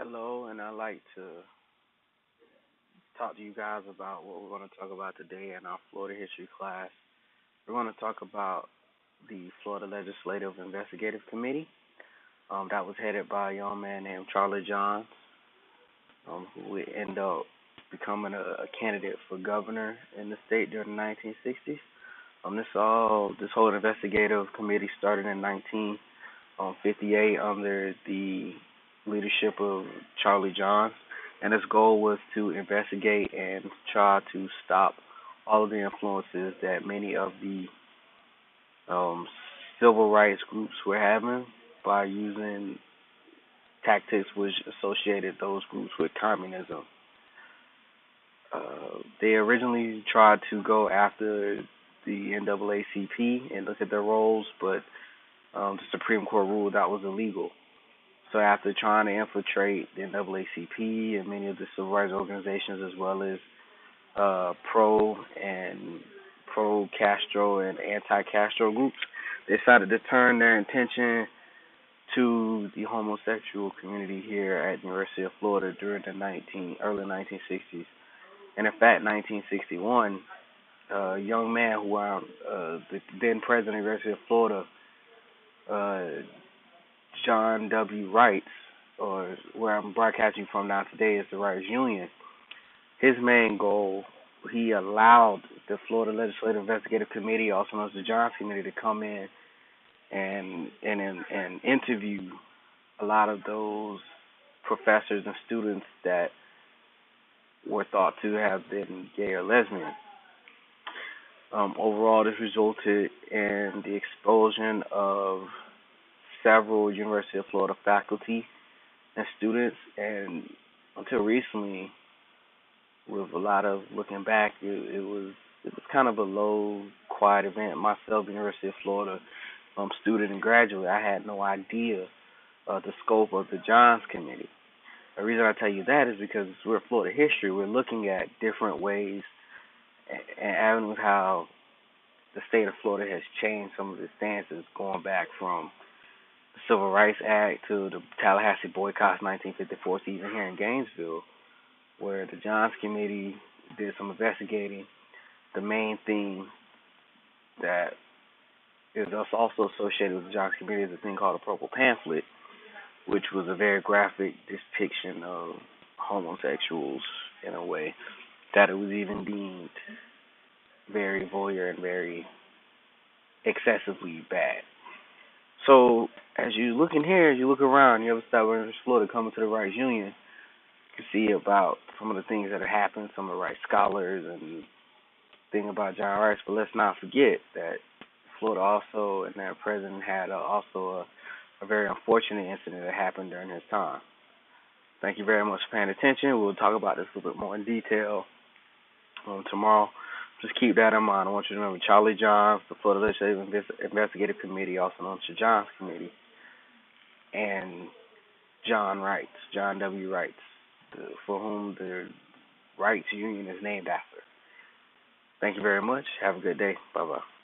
Hello, and I'd like to talk to you guys about what we're going to talk about today in our Florida history class. We're going to talk about the Florida Legislative Investigative Committee that was headed by a young man named Charlie Johns, who would end up becoming a candidate for governor in the state during the 1960s. This whole investigative committee started in 1958 under the leadership of Charlie Johns, and its goal was to investigate and try to stop all of the influences that many of the um, civil rights groups were having by using tactics which associated those groups with communism. They originally tried to go after the NAACP and look at their roles, but the Supreme Court ruled that was illegal. So after trying to infiltrate the NAACP and many of the civil rights organizations, as well as pro Castro and anti Castro groups, they decided to turn their attention to the homosexual community here at the University of Florida during the early 1960s. And in fact, 1961, a young man the then president of the University of Florida, uh, John W. Wright, or where I'm broadcasting from now today is the Writers Union. His main goal, he allowed the Florida Legislative Investigative Committee, also known as the Johns Committee, to come in and interview a lot of those professors and students that were thought to have been gay or lesbian. Overall, this resulted in the expulsion of several University of Florida faculty and students, and until recently, with a lot of looking back, it was kind of a low, quiet event. Myself, University of Florida student and graduate, I had no idea the scope of the Johns Committee. The reason I tell you that is because we're Florida history. We're looking at different ways and avenues how the state of Florida has changed some of its stances, going back from the Civil Rights Act to the Tallahassee boycotts 1954 to even here in Gainesville, where the Johns Committee did some investigating. The main thing that is also associated with the Johns Committee is a thing called a purple pamphlet, which was a very graphic depiction of homosexuals in a way that it was even deemed very voyeur and very excessively bad. So as you look in here, you look around, you ever stop in Florida coming to the Writers Union, you can see about some of the things that have happened, some of the rights scholars and thing about John Rice, but let's not forget that Florida also and their president had also a very unfortunate incident that happened during his time. Thank you very much for paying attention. We'll talk about this a little bit more in detail tomorrow. Just keep that in mind. I want you to remember Charlie Johns, the Florida Legislative Investigative Committee, also known as the Johns Committee, and John W. Wright, for whom the Writers Union is named after. Thank you very much. Have a good day. Bye bye.